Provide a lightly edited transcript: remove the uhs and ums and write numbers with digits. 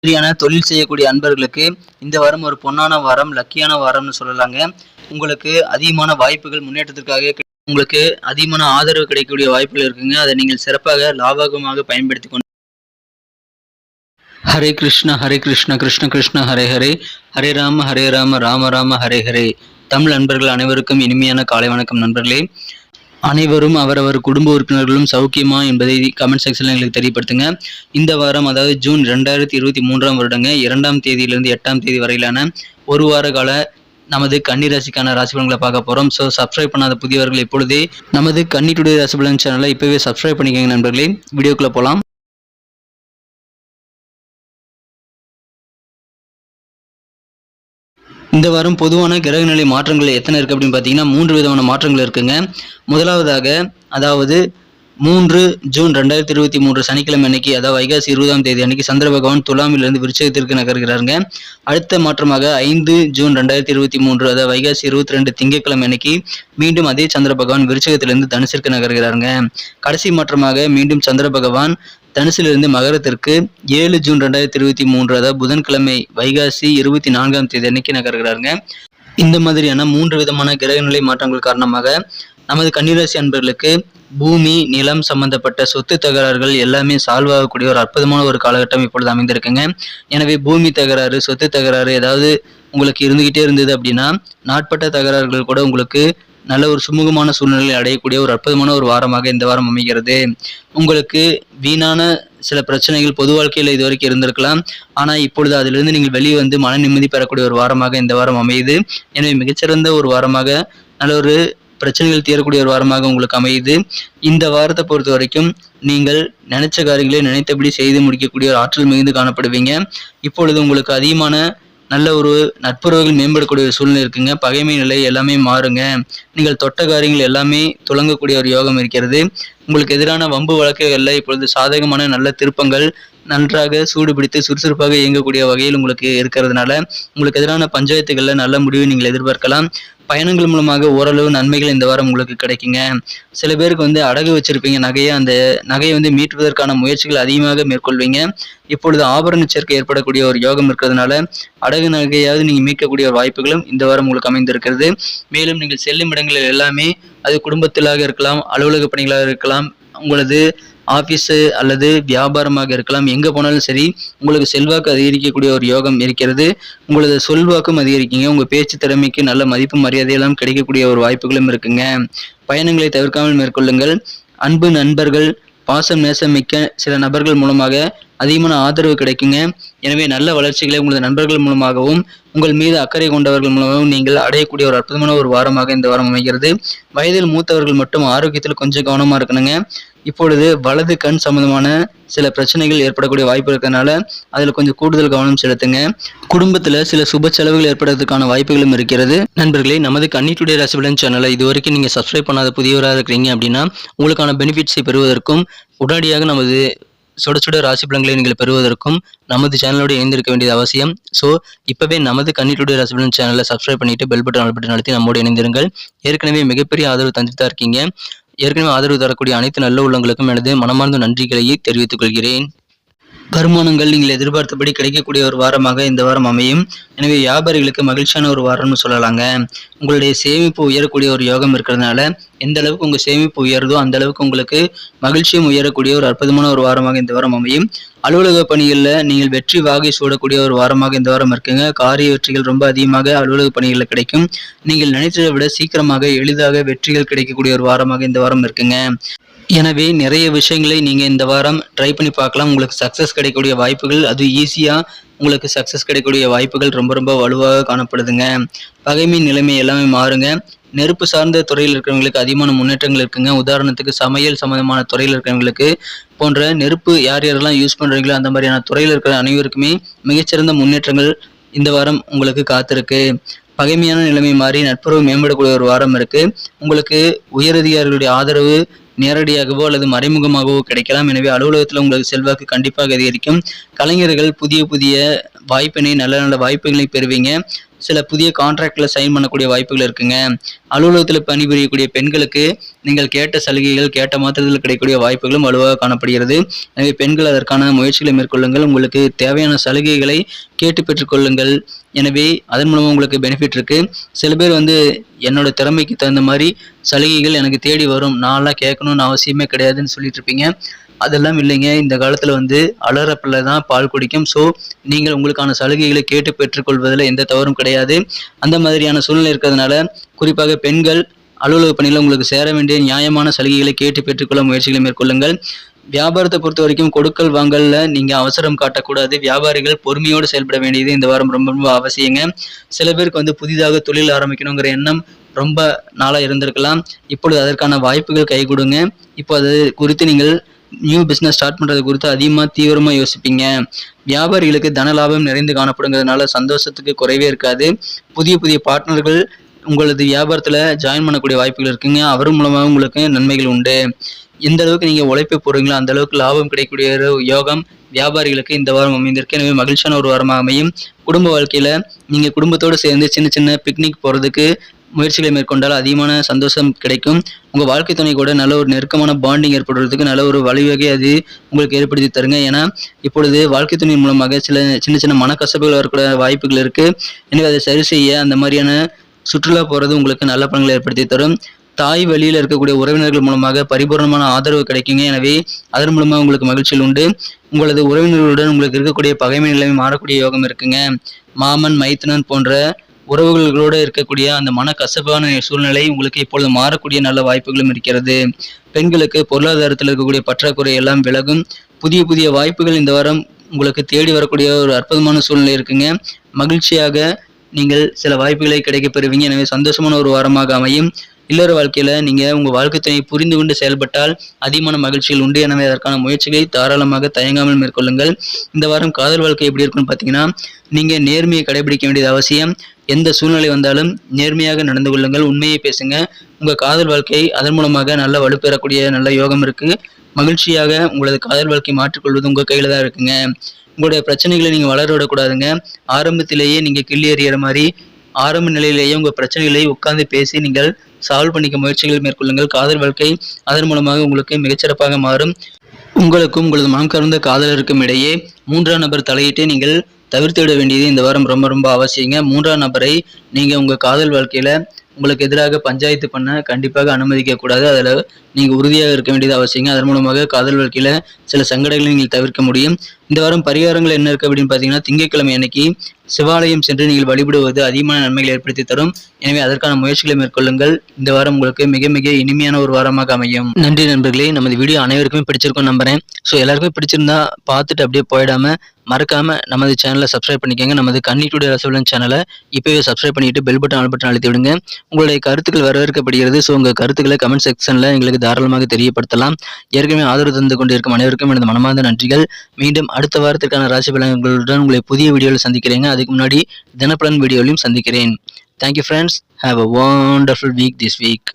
மாதிரியான தொழில் செய்யக்கூடிய அன்பர்களுக்கு இந்த வாரம் ஒரு பொன்னான வாரம், லக்கியான வாரம்னு சொல்லலாங்க. உங்களுக்கு அதிகமான வாய்ப்புகள் முன்னேற்றத்திற்காக உங்களுக்கு அதிகமான ஆதரவு கிடைக்கக்கூடிய வாய்ப்புகள் இருக்குங்க. அதை நீங்கள் சிறப்பாக லாபகமாக பயன்படுத்தி கொண்டு ஹரே கிருஷ்ண கிருஷ்ண கிருஷ்ண ஹரே ஹரே, ஹரே ராம ராம ராம ஹரே ஹரே. தமிழ் நண்பர்கள் அனைவருக்கும் இனிமையான காலை வணக்கம் நண்பர்களே. அனைவரும் அவரவர் குடும்ப உறுப்பினர்களும் சௌக்கியமா என்பதை கமெண்ட் செக்ஷன்ல எங்களுக்கு தெரியப்படுத்துங்க. இந்த வாரம், அதாவது ஜூன் 2023 வருடங்க 2ஆம் தேதியிலிருந்து 8ஆம் தேதி வரையிலான ஒரு வார கால நமது கன்னி ராசிக்கான ராசி பலன்களை பார்க்க போறோம். ஸோ சப்ஸ்கிரைப் பண்ணாத புதியவர்கள் இப்பொழுதே நமது கன்னி டுடே ராசி பலன் சேனலை இப்பவே சப்ஸ்கிரைப் பண்ணிக்கோங்க நண்பர்களே. வீடியோக்குள்ள போலாம். இந்த வாரம் பொதுவான கிரகநிலை மாற்றங்கள் எத்தனை இருக்குது அப்படின்னு பார்த்தீங்கன்னா 3 விதமான மாற்றங்கள் இருக்குங்க. முதலாவதாக, அதாவது 3 ஜூன் 2023 சனிக்கிழமை அன்னைக்கு, அதாவது வைகாசி 20ஆம் தேதி அன்னைக்கு சந்திர பகவான் துலாமிலிருந்து விருச்சிகத்திற்கு நகர்கிறாருங்க. அடுத்த மாற்றமாக 5 ஜூன் 2023, அதாவது வைகாசி 22 திங்கட்கிழமை அன்னைக்கு மீண்டும் அதே சந்திர பகவான் விருச்சிகத்திலிருந்து தனுசிற்கு நகர்கிறாருங்க. கடைசி மாற்றமாக மீண்டும் சந்திர பகவான் தனுசிலிருந்து மகரத்திற்கு 7 ஜூன் 2023, அதாவது புதன்கிழமை வைகாசி 24ஆம் தேதி அன்னைக்கு நகர்கிறாருங்க. இந்த மாதிரியான 3 விதமான கிரகநிலை மாற்றங்கள் காரணமாக நமது கன்னிராசி அன்பர்களுக்கு பூமி, நிலம் சம்பந்தப்பட்ட சொத்து தகராறுகள் எல்லாமே சால்வ் ஆகக்கூடிய ஒரு அற்புதமான ஒரு காலகட்டம் இப்பொழுது அமைந்திருக்குங்க. எனவே பூமி தகராறு, சொத்து தகராறு ஏதாவது உங்களுக்கு இருந்துகிட்டே இருந்தது அப்படின்னா, நாட்பட்ட தகராறுகள் கூட உங்களுக்கு நல்ல ஒரு சுமூகமான சூழ்நிலையை அடையக்கூடிய ஒரு அற்புதமான ஒரு வாரமாக இந்த வாரம் அமைகிறது. உங்களுக்கு வீணான சில பிரச்சனைகள் பொது வாழ்க்கையில் இதுவரைக்கும் இருந்திருக்கலாம். ஆனால் இப்பொழுது அதிலிருந்து நீங்கள் வெளியே வந்து மன நிம்மதி பெறக்கூடிய ஒரு வாரமாக இந்த வாரம் அமையுது. எனவே மிகச்சிறந்த ஒரு வாரமாக, நல்ல ஒரு பிரச்சனைகள் தீரக்கூடிய ஒரு வாரமாக உங்களுக்கு அமையுது. இந்த வாரத்தை பொறுத்த வரைக்கும் நீங்கள் நினைச்ச காரியங்களை நினைத்தபடி செய்து முடிக்கக்கூடிய ஒரு ஆற்றல் மிகுந்து காணப்படுவீங்க. இப்பொழுது உங்களுக்கு அதிகமான நல்ல ஒரு நட்புறவுகள் மேம்படக்கூடிய ஒரு சூழ்நிலை இருக்குங்க. பகைமை நிலை எல்லாமே மாறுங்க. நீங்கள் தொட்ட காரியங்கள் எல்லாமே துலங்கக்கூடிய ஒரு யோகம் இருக்கிறது. உங்களுக்கு எதிரான வம்பு வழக்குகளில் இப்பொழுது சாதகமான நல்ல திருப்பங்கள் நன்றாக சூடுபிடித்து சுறுசுறுப்பாக இயங்கக்கூடிய வகையில் உங்களுக்கு இருக்கிறதுனால உங்களுக்கு எதிரான பஞ்சாயத்துகளில் நல்ல முடிவை நீங்கள் எதிர்பார்க்கலாம். பயணங்கள் மூலமாக ஓரளவு நன்மைகள் இந்த வாரம் உங்களுக்கு கிடைக்குங்க. சில பேருக்கு வந்து அடகு வச்சிருப்பீங்க நகையை, அந்த நகையை வந்து மீட்டுவதற்கான முயற்சிகள் அதிகமாக மேற்கொள்வீங்க. இப்பொழுது ஆபரண சேர்க்கை ஏற்படக்கூடிய ஒரு யோகம் இருக்கிறதுனால அடகு நகையாவது நீங்கள் மீட்கக்கூடிய வாய்ப்புகளும் இந்த வாரம் உங்களுக்கு அமைந்திருக்கிறது. மேலும் நீங்கள் செல்லும் இடங்களில் எல்லாமே, அது குடும்பத்திலாக இருக்கலாம், அலுவலக பணிகளாக இருக்கலாம், உங்களது ஆஃபீஸு அல்லது வியாபாரமாக இருக்கலாம், எங்கே போனாலும் சரி உங்களுக்கு செல்வாக்கு அதிகரிக்கக்கூடிய ஒரு யோகம் இருக்கிறது. உங்களது சொல்வாக்கும் அதிகரிக்குங்க. உங்கள் பேச்சு திறமைக்கு நல்ல மதிப்பு மரியாதையெல்லாம் கிடைக்கக்கூடிய ஒரு வாய்ப்புகளும் இருக்குங்க. பயணங்களை தவிர்க்காமல் மேற்கொள்ளுங்கள். அன்பு நண்பர்கள், பாசம் நேசம் மிக்க சில நபர்கள் மூலமாக அதிகமான ஆதரவு கிடைக்குங்க. எனவே நல்ல வளர்ச்சிகளை உங்களது நண்பர்கள் மூலமாகவும் உங்கள் மீது அக்கறை கொண்டவர்கள் மூலமாகவும் நீங்கள் அடையக்கூடிய ஒரு அற்புதமான ஒரு வாரமாக இந்த வாரம் அமைகிறது. வயதில் மூத்தவர்கள் மட்டும் ஆரோக்கியத்தில் கொஞ்சம் கவனமாக இருக்கணுங்க. இப்பொழுது வலது கண் சம்பந்தமான சில பிரச்சனைகள் ஏற்படக்கூடிய வாய்ப்பு இருக்கிறதுனால அதில் கொஞ்சம் கூடுதல் கவனம் செலுத்துங்க. குடும்பத்தில் சில சுப செலவுகள் ஏற்படுறதுக்கான வாய்ப்புகளும் இருக்கிறது. நண்பர்களே, நமது கன்னி டுடே ராசி பலன் சேனலை இதுவரைக்கும் நீங்கள் சப்ஸ்கிரைப் பண்ணாத புதியவராக இருக்கிறீங்க அப்படின்னா, உங்களுக்கான பெனிஃபிட்ஸை பெறுவதற்கும் உடனடியாக நமது சுட சுட ராசி பலன்களை நீங்கள் பெறுவதற்கும் நமது சேனலோடு இணைந்திருக்க வேண்டியது அவசியம். ஸோ இப்போவே நமது கன்னி டுடே ராசி பலன் சேனலை சப்ஸ்கிரைப் பண்ணிட்டு பெல் பட்டன் அழுத்தி நம்மோடு இணைந்திருங்கள். ஏற்கனவே மிகப்பெரிய ஆதரவு தந்துட்டு தான் இருக்கீங்க. ஏற்கனவே ஆதரவு தரக்கூடிய அனைத்து நல்ல உள்ளங்களுக்கும் எனது மனமார்ந்த நன்றிகளை தெரிவித்துக் கொள்கிறேன். வருமானங்கள் நீங்கள் எதிர்பார்த்தபடி கிடைக்கக்கூடிய ஒரு வாரமாக இந்த வாரம் அமையும். எனவே வியாபாரிகளுக்கு மகிழ்ச்சியான ஒரு வாரம்னு சொல்லலாங்க. உங்களுடைய சேமிப்பு உயரக்கூடிய ஒரு யோகம் இருக்கிறதுனால எந்த அளவுக்கு உங்கள் சேமிப்பு உயருதோ அந்த அளவுக்கு உங்களுக்கு மகிழ்ச்சியும் உயரக்கூடிய ஒரு அற்புதமான ஒரு வாரமாக இந்த வாரம் அமையும். அலுவலக பணிகளில் நீங்கள் வெற்றி வாகை சூடக்கூடிய ஒரு வாரமாக இந்த வாரம் இருக்குங்க. காரிய வெற்றிகள் ரொம்ப அதிகமாக அலுவலக பணிகளில் கிடைக்கும். நீங்கள் நினைத்ததை விட சீக்கிரமாக எளிதாக வெற்றிகள் கிடைக்கக்கூடிய ஒரு வாரமாக இந்த வாரம் இருக்குங்க. எனவே நிறைய விஷயங்களை நீங்கள் இந்த வாரம் ட்ரை பண்ணி பார்க்கலாம். உங்களுக்கு சக்ஸஸ் கிடைக்கக்கூடிய வாய்ப்புகள், அது ஈஸியாக உங்களுக்கு சக்ஸஸ் கிடைக்கக்கூடிய வாய்ப்புகள் ரொம்ப ரொம்ப வலுவாக காணப்படுதுங்க. பகைமை நிலைமை எல்லாமே மாறுங்க. நெருப்பு சார்ந்த துறையில் இருக்கிறவங்களுக்கு அதிகமான முன்னேற்றங்கள் இருக்குங்க. உதாரணத்துக்கு சமையல் சம்பந்தமான துறையில் இருக்கிறவங்களுக்கு போன்ற நெருப்பு யாரெல்லாம் யூஸ் பண்ணுறீங்களோ அந்த மாதிரியான துறையில் இருக்கிற அனைவருக்குமே மிகச்சிறந்த முன்னேற்றங்கள் இந்த வாரம் உங்களுக்கு காத்திருக்கு. பகைமையான நிலைமை மாறி நட்புறவு மேம்படக்கூடிய ஒரு வாரம் இருக்கு. உங்களுக்கு உயரதிகாரிகளுடைய ஆதரவு நேரடியாகவோ அல்லது மறைமுகமாகவோ கிடைக்கலாம். எனவே அலுவலகத்தில் உங்களுக்கு செல்வாக்கு கண்டிப்பாக அதிகரிக்கும். கலைஞர்கள் புதிய புதிய வாய்ப்பினை, நல்ல நல்ல வாய்ப்புகளை பெறுவீங்க. சில புதிய கான்ட்ராக்ட்ல சைன் பண்ணக்கூடிய வாய்ப்புகள் இருக்குங்க. அலுவலகத்தில் பணிபுரியக்கூடிய பெண்களுக்கு நீங்கள் கேட்ட சலுகைகள் கேட்ட மாத்திரத்தில் கிடைக்கக்கூடிய வாய்ப்புகளும் வலுவாக காணப்படுகிறது. எனவே பெண்கள் அதற்கான முயற்சிகளை மேற்கொள்ளுங்கள். உங்களுக்கு தேவையான சலுகைகளை கேட்டு பெற்றுக்கொள்ளுங்கள். எனவே அதன் மூலமாக உங்களுக்கு பெனிஃபிட் இருக்கு. சில பேர் என்னோட திறமைக்கு தகுந்த மாதிரி சலுகைகள் எனக்கு தேடி வரும், நான்லாம் கேட்கணும்னு அவசியமே கிடையாதுன்னு சொல்லிட்டு இருப்பீங்க. அதெல்லாம் இல்லைங்க. இந்த காலத்தில் அலற பிள்ளை தான் பால் குடிக்கும். ஸோ நீங்கள் உங்களுக்கான சலுகைகளை கேட்டு பெற்றுக்கொள்வதில் எந்த தவறும் கிடையாது. அந்த மாதிரியான சூழ்நிலை இருக்கிறதுனால குறிப்பாக பெண்கள் அலுவலக பணியில் உங்களுக்கு சேர வேண்டிய நியாயமான சலுகைகளை கேட்டு பெற்றுக்கொள்ள முயற்சிகளை மேற்கொள்ளுங்கள். வியாபாரத்தை பொறுத்த வரைக்கும் கொடுக்கல் வாங்கல்ல நீங்க அவசரம் காட்டக்கூடாது. வியாபாரிகள் பொறுமையோடு செயல்பட வேண்டியது இந்த வாரம் ரொம்ப ரொம்ப அவசியங்க. சில பேருக்கு புதிதாக தொழில் ஆரம்பிக்கணுங்கிற எண்ணம் ரொம்ப நாளா இருந்திருக்கலாம். இப்பொழுது அதற்கான வாய்ப்புகள் கை கொடுங்க. இப்போ அது குறித்து நீங்கள் நியூ பிஸ்னஸ் ஸ்டார்ட் பண்ணுறது குறித்து அதிகமாக தீவிரமாக யோசிப்பீங்க. வியாபாரிகளுக்கு தன லாபம் நிறைந்து காணப்படுங்கிறதுனால சந்தோஷத்துக்கு குறைவே இருக்காது. புதிய புதிய பார்ட்னர்கள் உங்களது வியாபாரத்தில் ஜாயின் பண்ணக்கூடிய வாய்ப்புகள் இருக்குங்க. அவர் மூலமாக உங்களுக்கு நன்மைகள் உண்டு. எந்த அளவுக்கு நீங்கள் உழைப்பு போடுறீங்களோ அந்த அளவுக்கு லாபம் கிடைக்கக்கூடிய யோகம் வியாபாரிகளுக்கு இந்த வாரம் அமைந்திருக்கு. எனவே மகிழ்ச்சியான ஒரு வாரமாக அமையும். குடும்ப வாழ்க்கையில் நீங்கள் குடும்பத்தோடு சேர்ந்து சின்ன சின்ன பிக்னிக் போகிறதுக்கு முயற்சிகளை மேற்கொண்டால் அதிகமான சந்தோஷம் கிடைக்கும். உங்கள் வாழ்க்கை துணை கூட நல்ல ஒரு நெருக்கமான பாண்டிங் ஏற்படுறதுக்கு நல்ல ஒரு வழிவகை அது உங்களுக்கு ஏற்படுத்தி தருங்க. ஏன்னா இப்பொழுது வாழ்க்கை துணை மூலமாக சின்ன சின்ன மனக்கசப்புகள் வரக்கூடிய வாய்ப்புகள் இருக்குது. எனவே அதை சரி செய்ய அந்த மாதிரியான சுற்றுலா போகிறது உங்களுக்கு நல்ல பலன்களை ஏற்படுத்தி தரும். தாய் வழியில் இருக்கக்கூடிய உறவினர்கள் மூலமாக பரிபூர்ணமான ஆதரவு கிடைக்குங்க. எனவே அதன் மூலமாக உங்களுக்கு மகிழ்ச்சிகள் உண்டு. உங்களது உறவினர்களுடன் உங்களுக்கு இருக்கக்கூடிய பகைமை நிலைமை மாறக்கூடிய யோகம் இருக்குங்க. மாமன் மைத்துனன் போன்ற உறவுகளோடு இருக்கக்கூடிய அந்த மனக்கசப்பான சூழ்நிலை உங்களுக்கு இப்பொழுது மாறக்கூடிய நல்ல வாய்ப்புகளும் இருக்கிறது. பெண்களுக்கு பொருளாதாரத்தில் இருக்கக்கூடிய பற்றாக்குறை எல்லாம் விலகும். புதிய புதிய வாய்ப்புகள் இந்த வாரம் உங்களுக்கு தேடி வரக்கூடிய ஒரு அற்புதமான சூழ்நிலை இருக்குங்க. மகிழ்ச்சியாக நீங்கள் சில வாய்ப்புகளை கிடைக்க பெறுவீங்க. எனவே சந்தோஷமான ஒரு வாரமாக அமையும். இல்லற வாழ்க்கையில நீங்க உங்க வாழ்க்கை துணையை புரிந்து கொண்டு செயல்பட்டால் அதிகமான மகிழ்ச்சிகள் உண்டு. எனவே அதற்கான முயற்சிகளை தாராளமாக தயங்காமல் மேற்கொள்ளுங்கள். இந்த வாரம் காதல் வாழ்க்கை எப்படி இருக்குன்னு பார்த்தீங்கன்னா, நீங்க நேர்மையை கடைபிடிக்க வேண்டியது அவசியம். எந்த சூழ்நிலை வந்தாலும் நேர்மையாக நடந்து கொள்ளுங்கள். உண்மையை பேசுங்க. உங்க காதல் வாழ்க்கை அதன் மூலமாக நல்ல வலுப்பெறக்கூடிய நல்ல யோகம் இருக்கு. மகிழ்ச்சியாக உங்களது காதல் வாழ்க்கை மாற்றிக்கொள்வது உங்க கையில தான் இருக்குங்க. உங்களுடைய பிரச்சனைகளை நீங்க வளர விடக்கூடாதுங்க. ஆரம்பத்திலேயே நீங்க கிள்ளி எறிகிற மாதிரி ஆரம்ப நிலையிலேயே உங்க பிரச்சனைகளை உட்கார்ந்து பேசி நீங்கள் சால்வ் பண்ணிக்க முயற்சிகள் மேற்கொள்ளுங்கள். காதல் வாழ்க்கை அதன் மூலமாக உங்களுக்கு மிகச்சிறப்பாக மாறும். உங்களுக்கும் உங்களது மனம் கலந்த காதலருக்கும் இடையே மூன்றாம் நபர் தலையிட்டு நீங்கள் தவிர்த்து விட வேண்டியது இந்த வாரம் ரொம்ப ரொம்ப அவசியங்க. மூன்றாம் நபரை நீங்க உங்க காதல் வாழ்க்கையில உங்களுக்கு எதிராக பஞ்சாயத்து பண்ண கண்டிப்பாக அனுமதிக்க கூடாது. அதில் நீங்கள் உறுதியாக இருக்க வேண்டியது அவசியங்க. அதன் மூலமாக காதல் வாழ்க்கையில் சில சங்கடங்களை நீங்கள் தவிர்க்க முடியும். இந்த வாரம் பரிகாரங்கள் என்ன இருக்கு அப்படின்னு பார்த்தீங்கன்னா, திங்கட்கிழமை அன்னைக்கு சிவாலயம் சென்று நீங்கள் வழிபடுவது அதிகமான நன்மைகளை ஏற்படுத்தி தரும். எனவே அதற்கான முயற்சிகளை மேற்கொள்ளுங்கள். இந்த வாரம் உங்களுக்கு மிக மிக இனிமையான ஒரு வாரமாக அமையும். நன்றி நண்பர்களே. நமது வீடியோ அனைவருக்குமே பிடிச்சிருக்கும் நம்புறேன். ஸோ எல்லாருக்குமே பிடிச்சிருந்தா பார்த்துட்டு அப்படியே போயிடாம மறக்காம நமது சேனலை சப்ஸ்கிரைப் பண்ணிக்கோங்க. நமது கன்னி டுடே ரசவலன் சேனலை இப்போவே சப்ஸ்கிரைப் பண்ணிட்டு பெல் பட்டன் ஆல் பட்டன் அழுத்தி விடுங்க. உங்களுடைய கருத்துக்கள் வரவேற்கப்படுகிறது. ஸோ உங்கள் கருத்துக்களை கமெண்ட் செக்ஷனில் எங்களுக்கு தாராளமாக தெரியப்படுத்தலாம். ஏற்கனவே ஆதரவு தந்து கொண்டிருக்கும் அனைவருக்கும் எனது மனமார்ந்த நன்றிகள். மீண்டும் அடுத்த வாரத்திற்கான ராசி பலன்களுடன் உங்களை புதிய வீடியோவில் சந்திக்கிறேங்க. அதுக்கு முன்னாடி தினப்பலன் வீடியோவிலையும் சந்திக்கிறேன். Thank you friends. Have a wonderful week this week.